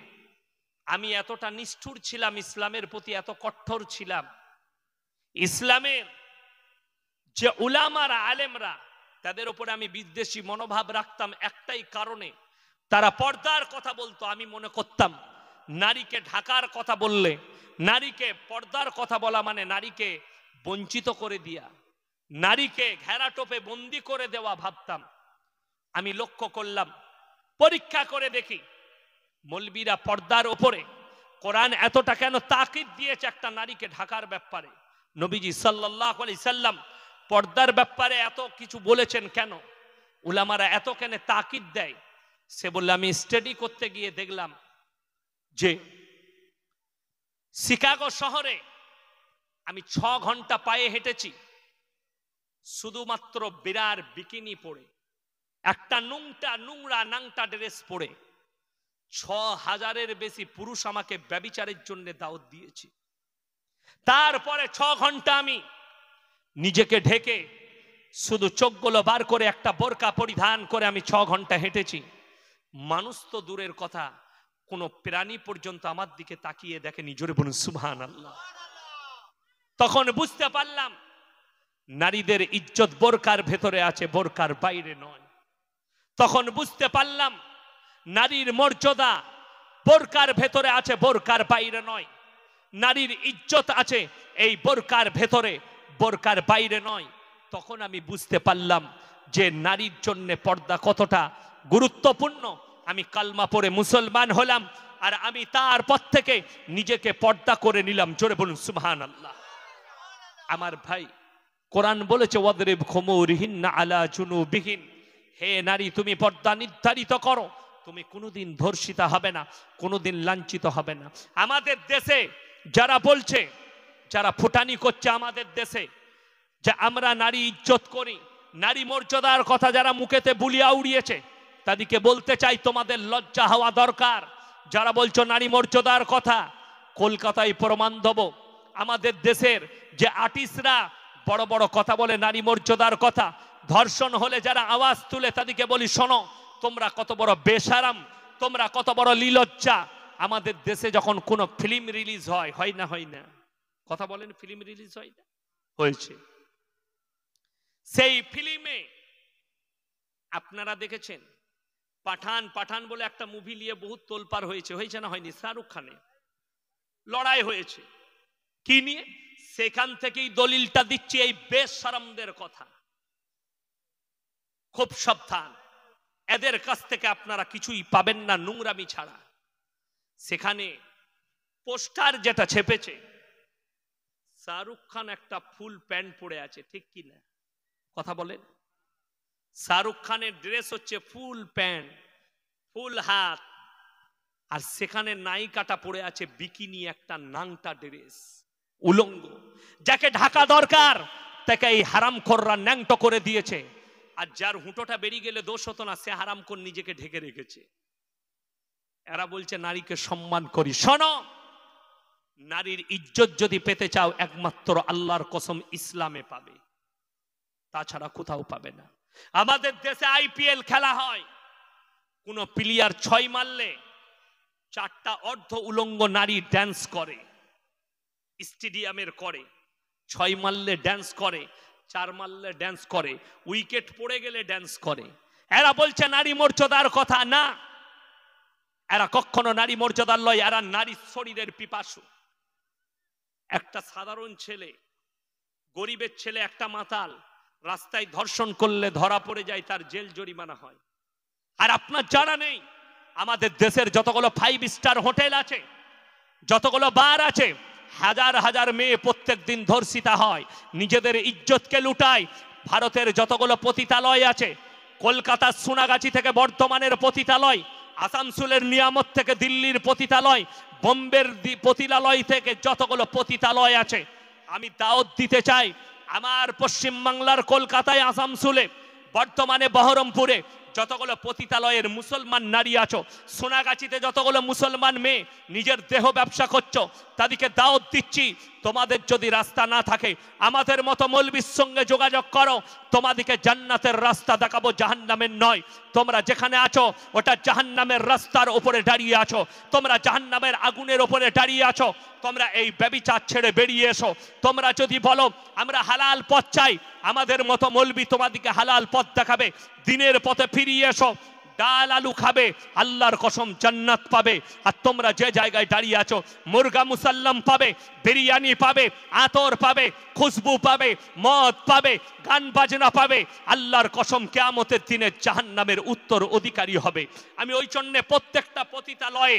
আমি এতটা নিষ্ঠুর ছিলাম, ইসলামের প্রতি এত কঠোর ছিলাম। ইসলামের যে উলামারা, আলেমরা, তাদের উপরে আমি বিদ্বেষী মনোভাব রাখতাম একটাই কারণে, তারা পর্দার কথা বলতো। আমি মনে করতাম নারীকে ঢাকার কথা বললে, নারীকে পর্দার কথা বলা মানে নারীকে বঞ্চিত করে দিয়া, নারীকে ঘেরাটোপে বন্দি করে দেওয়া ভাবতাম। আমি লক্ষ্য করলাম, পরীক্ষা করে দেখি মৌলবীরা পর্দার ওপরে কোরআন এতটা কেন তাকিদ দিয়েছে একটা নারীকে ঢাকার ব্যাপারে। নবীজি সাল্লাল্লাহু আলাইহি সাল্লাম পর্দার ব্যাপারে এত কিছু বলেছেন কেন, উলামারা এত কেন তাকিদ দেয়। সে বললে, আমি স্টাডি করতে গিয়ে দেখলাম যে শিকাগো শহরে আমি 6 ঘন্টা পায়ে হেঁটেছি, শুধুমাত্র বিরার বিকিনি পরে, একটা নোংরা নাংটা ড্রেস পরে। 6000-এর বেশি পুরুষ আমাকে ব্যভিচারের জন্য দাওয়াত দিয়েছে। তারপরে 6 ঘন্টা আমি নিজেকে ঢেকে শুধু চোখগুলো বার করে একটা বোরকা পরিধান করে আমি 6 ঘন্টা হেঁটেছি। মানুষ তো দূরের কথা, কোন প্রাণী পর্যন্ত আমার দিকে তাকিয়ে দেখেনি। জোরে বলুন সুবহানাল্লাহ। তখন বুঝতে পারলাম নারীদের ইজ্জত বোরকার ভেতরে আছে, বোরকার বাইরে নয়। তখন বুঝতে পারলাম নারীর মর্যাদা বোরকার ভেতরে আছে, বোরকার বাইরে নয়। নারীর ইজ্জত আছে এই বোরকার ভেতরে, বোরকার বাইরে নয়। তখন আমি বুঝতে পারলাম যে নারীর জন্য পর্দা কতটা গুরুত্বপূর্ণ। আমি কালমা পড়ে মুসলমান হলাম, আর আমি তারপর থেকে নিজেকে পর্দা করে নিলাম। জোরে বলুন সুবহানাল্লাহ। আমার ভাই, কোরআন বলেছে ওয়াদরিব খুমুরিহিন্না আলা জুনুবিহিন, হে নারী তুমি পর্দা নির্ধারিত করো, তুমি কোনোদিন ধর্ষিতা হবে না, কোনোদিন লাঞ্ছিত হবে না। আমাদের দেশে যারা বলছে, যারা ফুটানি করছে আমাদের দেশে যে আমরা নারী ইজ্জত করি, নারী মর্যাদার কথা যারা মুখেতে বুলিয়া উড়িয়েছে, তাদেরকে বলতে চাই তোমাদের লজ্জা হওয়া দরকার। যারা বলছো নারী মর্যাদার কথা, কলকাতায় প্রমাণ দেব। আমাদের দেশের যে আর্টিস্টরা বড় বড় কথা বলে নারী মর্যাদার কথা, ধর্ষণ হলে যারা আওয়াজ তুলে তাদেরকে বলি, শোনো তোমরা কত বড় বেশারাম, তোমরা কত বড় লীলজ্জা। আমাদের দেশে যখন কোনো ফিল্ম রিলিজ হয়, হয় না হয় না? কথা বলেন, ফিল্ম রিলিজ হয় না? হয়েছে। সেই ফিল্মে আপনারা দেখেছেন পাঠান, পাঠান বলে একটা মুভি নিয়ে বহুত তোলপাড় হয়েছে, হয়েছে না হয়নি? শাহরুখ খানের লড়াই হয়েছে কি নিয়ে? সেখান থেকেই দলিলটা দিচ্ছি এই বেশরমদের কথা। খুব সাবধান, এদের কাছ থেকে আপনারা কিছুই পাবেন না নোংরামি ছাড়া। সেখানে পোস্টার যেটা ছেপেছে, শাহরুখ খান একটা ফুল প্যান্ট পরে আছে, ঠিক কি না? কথা বলেন। শাহরুখ খানের ড্রেস হচ্ছে ফুল প্যান্ট, ফুল হাত, আর সেখানে নায়িকাটা পরে আছে বিকিনি, একটা নাংটা ড্রেস, উলঙ্গ। যাকে ঢাকা দরকার তাকে এই হারামখোররা ন্যাংটো করে দিয়েছে। আর যার হুঁটোটা বেরিয়ে গেলে দোষ হতো না, সে হারামখোর নিজেকে ঢেকে রেখেছে। এরা বলছে নারীকে সম্মান করি। শোনো, নারীর ইজ্জত যদি পেতে চাও একমাত্র আল্লাহর কসম ইসলামে পাবে, তাছাড়া কোথাও পাবে না। আমাদের দেশে আইপিএল খেলা হয়, কোন প্লেয়ার 6 মারলে 4টা অর্ধ উলঙ্গ নারী ড্যান্স করে, স্টেডিয়ামের করে। 6 মারলে ড্যান্স করে, 4 মারলে ড্যান্স করে, উইকেট পড়ে গেলে ড্যান্স করে। এরা বলছে নারী মর্যাদার কথা। না, এরা কখনো নারী মর্যাদার লয়, এরা নারী শরীরের পিপাসু। একটা সাধারণ ছেলে, গরিবের ছেলে, একটা মাতাল রাস্তায় ধর্ষণ করলে ধরা পড়ে যায়, তার জেল জরিমানা হয়। আর আপনার জানা নেই, আমাদের দেশের যতগুলো 5 স্টার হোটেল আছে, যতগুলো বার আছে, হাজার হাজার মেয়ে প্রত্যেক দিন ধর্ষিতা হয়, নিজেদের ইজ্জতকে লুটায়। ভারতের যতগুলো পতিতালয় আছে, কলকাতার সোনাগাছি থেকে বর্ধমানের পতিতালয়, আসানসোলের নিয়ামত থেকে দিল্লির পতিতালয়, বোম্বের পতিতালয় থেকে যতগুলো পতিতালয় আছে, আমি দাওয়াত দিতে চাই আমার পশ্চিমবাংলার কলকাতায়, আসানসোলে, বর্তমানে বহরমপুরে যতগুলো পতিতালয়ের মুসলমান নারী আছো, সোনাগাছিতে যতগুলো মুসলমান মেয়ে নিজের দেহ ব্যবসা করছো, তাদেরকে দাওয়াত দিচ্ছি, তোমাদের যদি রাস্তা না থাকে আমাদের মতো মৌলবীর সঙ্গে যোগাযোগ করো, তোমাদেরকে জান্নাতের রাস্তা দেখাবো, জাহান্নামের নয়। তোমরা যেখানে আছো ওটা জাহান্নামের রাস্তার উপরে দাঁড়িয়ে আছো, তোমরা জাহান্নামের আগুনের উপরে দাঁড়িয়ে আছো। তোমরা এই ব্যভিচার ছেড়ে বেরিয়ে এসো। তোমরা যদি বলো আমরা হালাল পথ চাই, আমাদের মতো মৌলবী তোমাদেরকে হালাল পথ দেখাবে, দিনের পথে ফিরিয়ে এসো। ডাল আলু খাবে, আল্লাহর কসম জান্নাত পাবে। আর তোমরা যে জায়গায় দাঁড়িয়ে আছো, মুরগা মুসাল্লাম পাবে, বিরিয়ানি পাবে, আতর পাবে, খুশবু পাবে, মদ পাবে, গান বাজনা পাবে। আল্লাহর কসম কিয়ামতের দিনে জাহান্নামের উত্তর অধিকারী হবে। আমি ওই জন্য প্রত্যেকটা পতিতালয়ে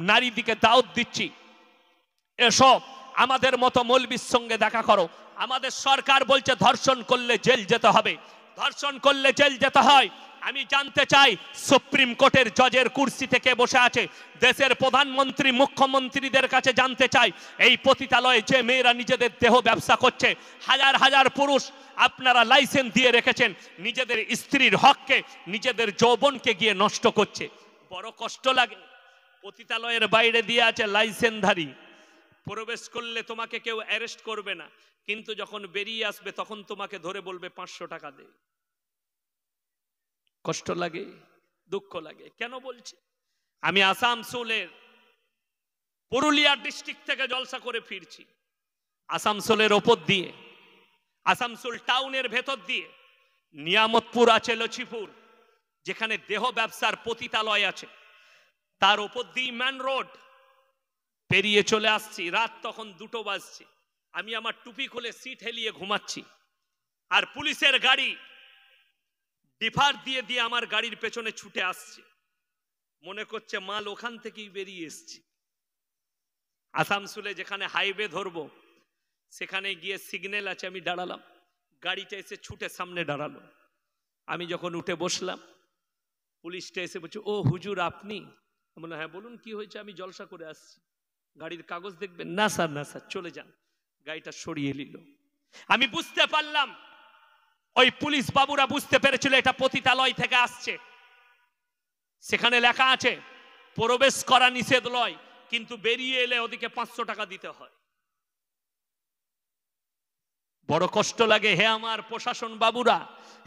নারীদিকে দাওয়াত দিচ্ছি, এসো আমাদের মতো মৌলবীর সঙ্গে দেখা করো। আমাদের সরকার বলছে ধর্ষণ করলে জেল যেতে হবে, ধর্ষণ করলে জেল যেতে হয়। আমি জানতে চাই সুপ্রিম কোর্টের জজের কুর্সি থেকে বসে আছে দেশের প্রধানমন্ত্রী, মুখ্যমন্ত্রীদের কাছে জানতে চাই, এই পতিতালয়ে যে মেয়েরা নিজেদের দেহ ব্যবসা করছে, হাজার হাজার পুরুষ আপনারা লাইসেন্স দিয়ে রেখেছেন, নিজেদের স্ত্রীর হককে, নিজেদের যৌবনকে গিয়ে নষ্ট করছে। বড় কষ্ট লাগে। পতিতালয়ের বাইরে দিয়ে আছে লাইসেন্সধারী, প্রবেশ করলে তোমাকে কেউ অ্যারেস্ট করবে না, কিন্তু যখন বেরিয়ে আসবে তখন তোমাকে ধরে বলবে 500 টাকা দে। কষ্ট লাগে, দুঃখ লাগে। কেন বলছি? আমি আসানসোলের পুরুলিয়া ডিস্ট্রিক্ট থেকে জলসা করে ফিরছি। আসানসোলের ওপর দিয়ে, আসানসোল টাউনের ভেতর দিয়ে নিয়ামতপুর আছে, লছিপুর, যেখানে দেহ ব্যবসার পতিতালয় আছে, তার ওপর দিয়ে ম্যান রোড পেরিয়ে চলে আসছি। রাত তখন 2টো বাজছে। আমি আমার টুপি খুলে সিট হেলিয়ে ঘুমাচ্ছি, আর পুলিশের গাড়ি ডিফার দিয়ে দিয়ে আমার গাড়ির পেছনে ছুটে আসছে। মনে করছে মাল ওখান থেকেই বেরিয়ে এসছে। আসানসোলে যেখানে হাইওয়ে ধরবো সেখানে গিয়ে সিগন্যাল আছে, আমি দাঁড়ালাম, গাড়িটা এসে ছুটে সামনে দাঁড়ালো। আমি যখন উঠে বসলাম, পুলিশটা এসে বলছে, ও হুজুর আপনি? বললাম হ্যাঁ বলুন, কি হয়েছে? আমি জলসা করে আসছি, গাড়ির কাগজ দেখবেন? না স্যার, না স্যার, চলে যান। গাড়িটা সরিয়ে নিল। আমি বুঝতে পারলাম ওই পুলিশ বাবুরা বুঝতে পেরেছিল এটা পতিতালয় থেকে আসছে। সেখানে লেখা আছে প্রবেশ করা নিষেধ নয়, কিন্তু বেরিয়ে এলে ওদিকে 500 টাকা দিতে হয়। বড় কষ্ট লাগে। হে আমার প্রশাসন বাবুরা,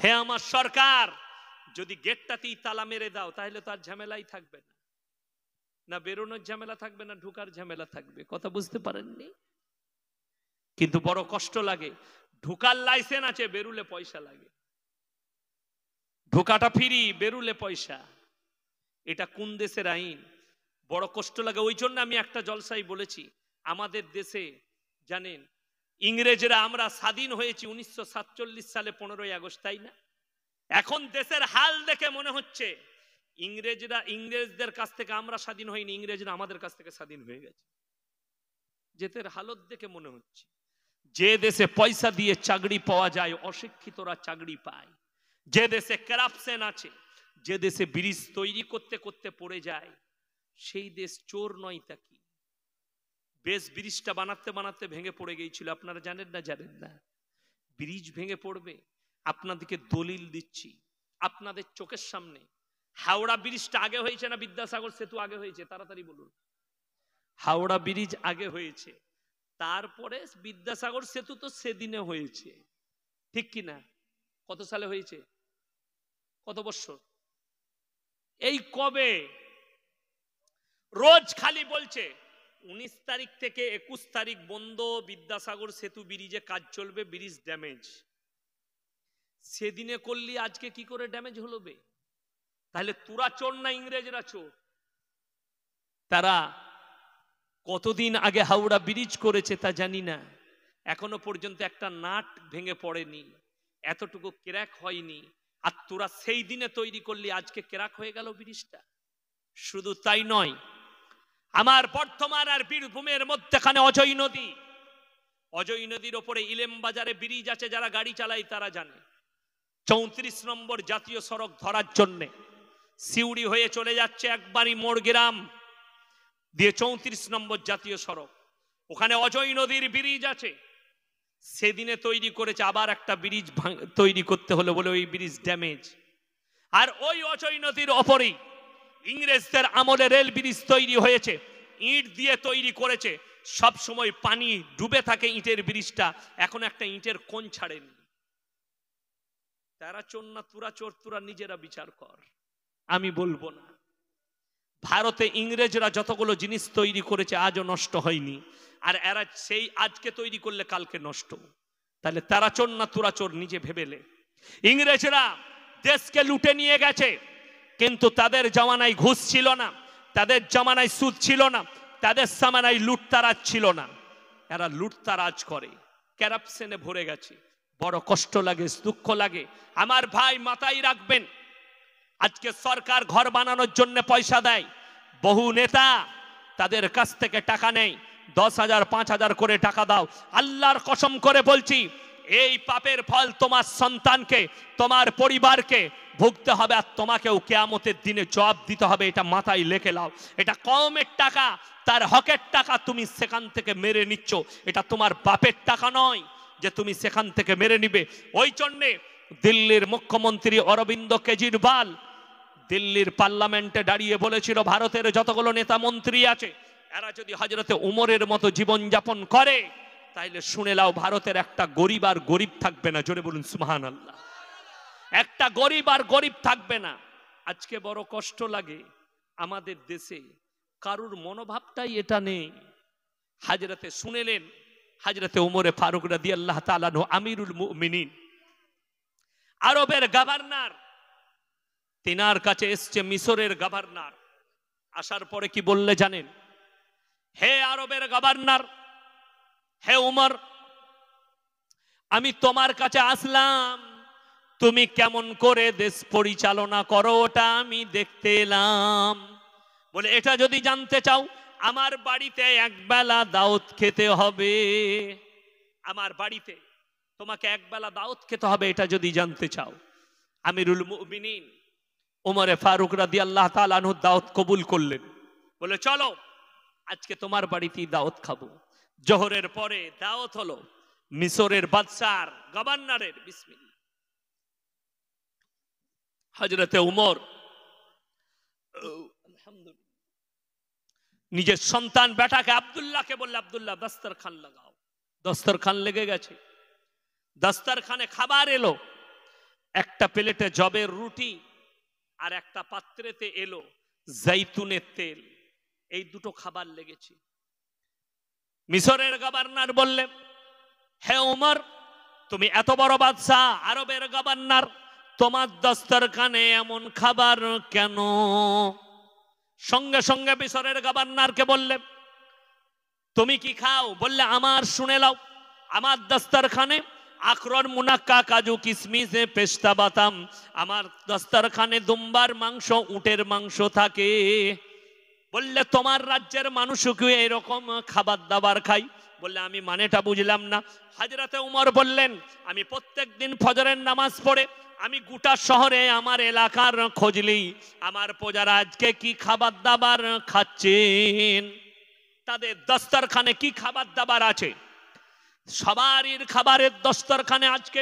হে আমার সরকার, যদি গেটটাতেই তালা মেরে দাও তাহলে তো আর ঝামেলাই থাকবে না, না বেরোনোর ঝামেলা থাকবে না ঢোকার ঝামেলা থাকবে। কথা বুঝতে পারেননি? কিন্তু বড় কষ্ট লাগে, ঢোকার লাইসেন্স আছে, বেরুলে পয়সা লাগে। ঢোকাটা ফ্রি, বেরুলে পয়সা। এটা কোন দেশের আইন? বড় কষ্ট লাগে। ওই জন্য আমি একটা জলসাই বলেছি, আমাদের দেশে জানেন ইংরেজরা, আমরা স্বাধীন হয়েছি 1947 সালে 15ই আগস্ট, তাই না? এখন দেশের হাল দেখে মনে হচ্ছে ইংরেজদের কাছ থেকে আমরা স্বাধীন হইনি, ইংরেজরা আমাদের কাছ থেকে স্বাধীন হয়ে গেছে। দেশের হালত দেখে মনে হচ্ছে যে দেশে পয়সা দিয়ে চাকরি পাওয়া যায় অশিক্ষিতরা চাকরি পায়, যে দেশে কারাপশন আছে, যে দেশে ব্রিজ তৈরি করতে করতে পড়ে যায়, সেই দেশ চোর নয় তা কি? বেশ ব্রিজটা বানাতে বানাতে ভেঙে পড়ে গিয়েছিল, আপনারা জানেন না? জানেন না? ব্রিজ ভেঙে পড়বে, আপনাদেরকে দলিল দিচ্ছি আপনাদের চোখের সামনে। হাওড়া ব্রিজটা আগে হয়েছে না বিদ্যাসাগর সেতু আগে হয়েছে? তাড়াতাড়ি বলুন। হাওড়া ব্রিজ আগে হয়েছে, তারপরে বিদ্যাসাগর সেতু তো সেদিনে হয়েছে, ঠিক কি না? কত সালে হয়েছে? কত বছর? এই কবে? রোজ খালি বলছে 19 তারিখ থেকে 21 তারিখ বন্ধ, বিদ্যাসাগর সেতু ব্রিজে কাজ চলবে, ব্রিজ ড্যামেজ। সেদিনে করলি আজকে কি করে ড্যামেজ হলো বে? তাহলে তোরা চোর না ইংরেজরা চোর? তারা কতদিন আগে হাওড়া ব্রিজ করেছে তা জানি না, এখনো পর্যন্ত একটা নাট ভেঙে পড়েনি, এতটুকু ক্র্যাক হয়নি, আর তোরা সেই দিনে তৈরি করলি, আজকে ক্র্যাক হয়ে গেল ব্রিজটা। শুধু তাই নয়, আমার বর্ধমান আর বীরভূমের মধ্যখানে অজয় নদী, অজয় নদীর ওপরে ইলেম বাজারে ব্রিজ আছে, যারা গাড়ি চালায় তারা জানে। 34 নম্বর জাতীয় সড়ক ধরার জন্য সিউড়ি হয়ে চলে যাচ্ছে একবারই মোড় গ্রাম দিয়ে 34 নম্বর জাতীয় সড়ক, ওখানে অজয় নদীর ব্রিজ আছে। সেদিনে তৈরি করেছে, আবার একটা ব্রিজ তৈরি করতে হলো বলে ওই ব্রিজ ড্যামেজ। আর ওই অজয় নদীর ওপরেই ইংরেজদের আমলে রেল ব্রিজ তৈরি হয়েছে, ইট দিয়ে তৈরি করেছে, সব সময় পানি ডুবে থাকে ইটের ব্রিজটা, এখন একটা ইটের কোণ ছাড়েনি। তারা চোর না তোরা চোর? তোরা নিজেরা বিচার কর, আমি বলবো না। ভারতে ইংরেজরা যতগুলো জিনিস তৈরি করেছে আজও নষ্ট হয়নি, আর এরা সেই আজকে তৈরি করলে কালকে নষ্ট। তাহলে তারা চোর না তোরা চোর? নিজে ভেবেলে। ইংরেজরা দেশকে লুটে নিয়ে গেছে, কিন্তু তাদের জামানায় ঘুষ ছিল না, তাদের জামানায় সুদ ছিল না, তাদের জামানায় লুটতারাজ ছিল না। এরা লুটতারাজ করে, ক্যারাপশনে ভরে গেছে। বড় কষ্ট লাগে, দুঃখ লাগে। আমার ভাই মাথায় রাখবেন, আজকে সরকার ঘর বানানোর জন্য পয়সা দেয়, বহু নেতা তাদের কাছ থেকে টাকা নেই, 10,000 5,000 করে টাকা দাও। আল্লাহর কসম করে বলছি, এই পাপের ফল তোমার সন্তানকে, তোমার পরিবারকে ভুগতে হবে, আর তোমাকেও কিয়ামতের দিনে জবাব দিতে হবে। এটা মাথায় লেখে নাও। এটা কওমের টাকা, তার হকের টাকা, তুমি সেখান থেকে মেরে নিচ্ছ। এটা তোমার বাপের টাকা নয় যে তুমি সেখান থেকে মেরে নিবে। ওই জন্যে দিল্লির মুখ্যমন্ত্রী অরবিন্দ কেজরিওয়াল দিল্লির পার্লামেন্টে দাঁড়িয়ে বলেছিল, ভারতের যতগুলো নেতা মন্ত্রী আছে এরা যদি হযরতে উমরের মতো জীবন যাপন করে তাহলে শুনে নাও, ভারতের একটা গরিব আর গরিব থাকবে না। জোরে বলুন সুবহানাল্লাহ। একটা গরিব আর গরিব থাকবে না। আজকে বড় কষ্ট লাগে, আমাদের দেশে কারুর মনোভাবটাই এটা নেই। হযরতে শুনেলেন হযরতে উমরে ফারুক রাদিয়াল্লাহু তাআলা আনহু আমিরুল মুমিনিন, আরবের গভর্নর, তিনার কাছে এসছে মিশরের গভর্নর। আসার পরে কি বললে জানেন? হে আরবের গভর্নর, হে উমর, আমি তোমার কাছে আসলাম, তুমি কেমন করে দেশ পরিচালনা করো ওটা আমি দেখতে এলাম। বলে এটা যদি জানতে চাও আমার বাড়িতে একবেলা দাওয়াত খেতে হবে, আমার বাড়িতে তোমাকে একবেলা দাওয়াত খেতে হবে, এটা যদি জানতে চাও। আমিরুল মুমিনিন উমরে ফারুক রাদিয়াল্লাহু তাআলা আনহু দাওয়াত কবুল করলেন, বলে চলো আজকে তোমার বাড়িতেই দাওয়াত খাবো। জোহরের পরে দাওয়াত হলো মিশরের বাদশার গভর্নরের। বিসমিল্লাহ। হযরতে উমর নিজের সন্তান বেটাকে আব্দুল্লাহকে বললে, আব্দুল্লাহ দস্তরখান লাগাও। দস্তরখান লেগে গেছে, দস্তরখানে খাবার এলো, একটা প্লেটে জবের রুটি আর একটা পাত্রেতে এলো জৈতুনের তেল, এই দুটো খাবার লেগেছে। মিশরের গভর্নর বললেন, হে ওমর, তুমি এত বড় বাদশাহ, আরবের গভর্নর, তোমার দস্তরখানে এমন খাবার কেন? সঙ্গে সঙ্গে মিশরের গভর্নরকে বললেন, তুমি কি খাও? বললে, আমার শুনে লাও, আমার দস্তরখানে আখরোট, মুনাক্কা, কাজু, কিশমিশ, পেস্তা বাদাম, আমার দস্তরখানে দুম্বার মাংস, উটের মাংস থাকে। বললে, তোমার রাজ্যের মানুষও কি এরকম খাবার দাবার খাই? বললে, আমি মানেটা বুঝলাম না। হযরতে উমর বললেন, আমি প্রত্যেক দিন ফজরের নামাজ পড়ে আমি গোটা শহরে আমার এলাকার খোঁজলি আমার প্রজারা আজকে কি খাবার দাবার খাচ্ছেন, তাদের দস্তরখানে কি খাবার দাবার আছে। সবারই খাবারের দস্তরখানে আজকে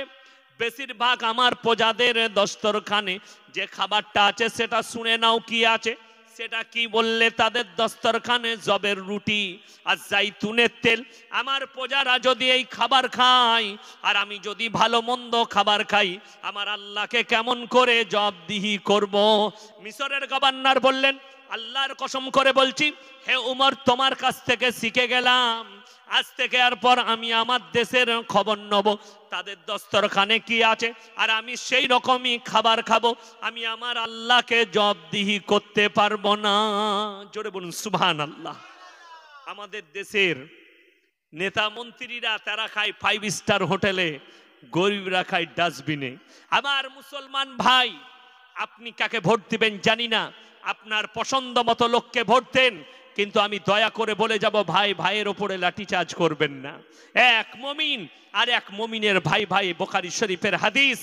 বেশিরভাগ আমার প্রজাদের দস্তরখানে যে খাবারটা আছে সেটা শুনে নাও কি আছে। সেটা কি বললে, তাদের দস্তরখানে জবের রুটি আর জাইতুনের তেল। আমার প্রজারা যদি এই খাবার খায় আর আমি যদি ভালো মন্দ খাবার খাই, আমার আল্লাহকে কেমন করে জবাবদিহি করব? মিশরের গভর্নর বললেন, আল্লাহর কসম করে বলছি, হে উমর, তোমার কাছ থেকে শিখে গেলাম, আজ থেকে আর পর আমি আমার দেশের খবর নেব তাদের দস্তরখানে কি আছে, আর আমি সেই রকমই খাবার খাবো। আমি আমার আল্লাহকে জবাবদিহি করতে পারবো না। জোরে বলুন সুবহানাল্লাহ। আমাদের দেশের নেতা মন্ত্রীরা তারা খায় 5 স্টার হোটেলে, গরিবরা খায় ডাস্টবিনে। আমার মুসলমান ভাই, আপনি কাকে ভোট দিবেন জানি না, আপনার পছন্দ মতো লোককে ভোট দেন, কিন্তু আমি দয়া করে বলে যাব, ভাই ভাইয়ের ওপরে লাঠিচার্জ করবেন না। এক মুমিন আর এক মুমিনের ভাই ভাই, বুখারী শরীফের হাদিস,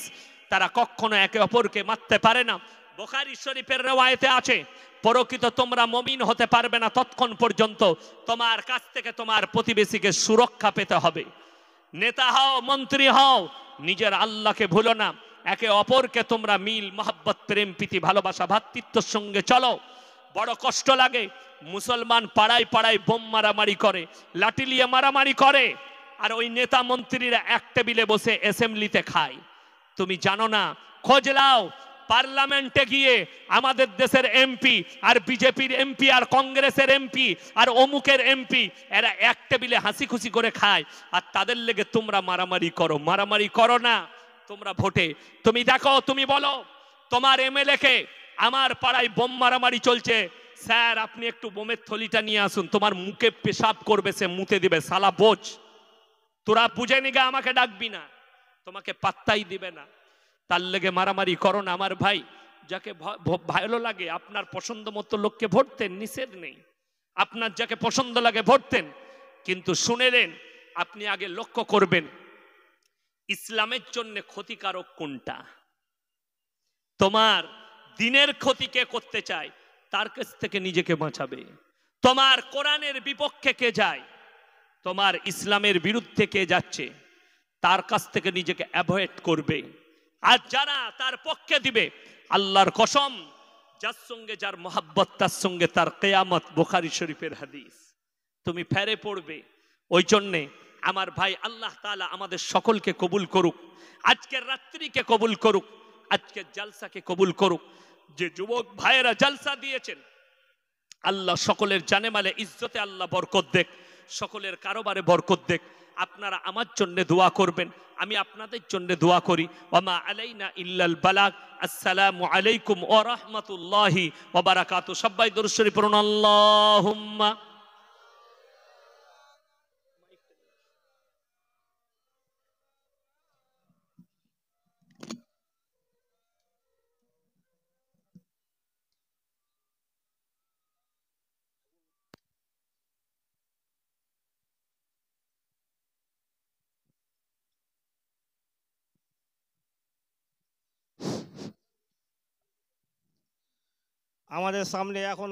তারা কখনো একে অপরকে মারতে পারে না। বুখারী শরীফের রওয়ায়েতে আছে, পরকিত তোমরা মুমিন হতে পারবে না ততক্ষণ পর্যন্ত তোমার কাছ থেকে তোমার প্রতিবেশীকে সুরক্ষা পেতে হবে। নেতা হও, মন্ত্রী হও, নিজের আল্লাহকে ভুলো না। একে অপরকে তোমরা মিল মহব্বত, প্রেম প্রীতি, ভালোবাসা, ভ্রাতৃত্বের সঙ্গে চলো। বড় কষ্ট লাগে, মুসলমান পাড়ায় পাড়ায় বোম মারামারি করে, লাঠি নিয়ে মারামারি করে, আর ওই নেতা মন্ত্রীরা এক টেবিলে বসে অ্যাসেম্বলিতে খায়। তুমি জানো না? খোঁজ লাও, পার্লামেন্টে গিয়ে আমাদের দেশের এমপি আর বিজেপির এমপি আর কংগ্রেসের এমপি আর অমুকের এমপি, এরা এক টেবিলে হাসি খুশি করে খায়, আর তাদের লেগে তোমরা মারামারি করো। মারামারি করো না তোমরা ভোটে। তুমি দেখো, তুমি বলো তোমার এমএলএ কে, আমার পাড়ায় বোম মারামারি চলছে, স্যার আপনি একটু বোমের থলিটা নিয়ে আসুন, তোমার মুখে পেশাব করবে, সে মুতে দিবে, সালা বোঝ, তোরা বুঝে নিগা, আমাকে ডাকবি না, তোমাকে পাত্তাই দিবে না। তার লেগে মারামারি করো না আমার ভাই। যাকে ভালো লাগে আপনার পছন্দ মতো লোককে ভোট দেন, নিষেধ নেই, আপনার যাকে পছন্দ লাগে ভোট দেন, কিন্তু শুনে নেন, আপনি আগে লক্ষ্য করবেন ইসলামের জন্য ক্ষতিকারক কোনটা। তোমার দিনের ক্ষতি কে করতে চায় তার কাছ থেকে নিজেকে বাঁচাবে। তোমার কোরআনের বিপক্ষে কে যায়, তোমার ইসলামের বিরুদ্ধে কে যাচ্ছে, তার কাছ থেকে নিজেকে অ্যাভয়েড করবে। আর যারা তার পক্ষে দিবে, আল্লাহর কসম, যার সঙ্গে যার মহাব্বত তার সঙ্গে তার কিয়ামত, বুখারী শরীফের হাদিস, তুমি ফেরে পড়বে। ওই জন্যে আমার ভাই, আল্লাহ তাআলা আমাদের সকলকে কবুল করুক, আজকের রাত্রিকে কবুল করুক, আজকের জালসাকে কবুল করুক। যে যুবক ভাইয়েরা জালসা দিয়েছেন, আল্লাহ সকলের জানে মালে ইজ্জতে আল্লাহ বরকত দেখ, সকলের কারোবারে বরকত দেখ। আপনারা আমার জন্য দোয়া করবেন, আমি আপনাদের জন্য দোয়া করি। ওয়ামা আলাইনা ইল্লাল বালাগ। আসসালামু আলাইকুম ওয়া রাহমাতুল্লাহি ওয়া বারাকাতুহু। সবাই দরুদ শরীফ পড়ুন। আল্লাহুম্মা আমাদের সামনে এখন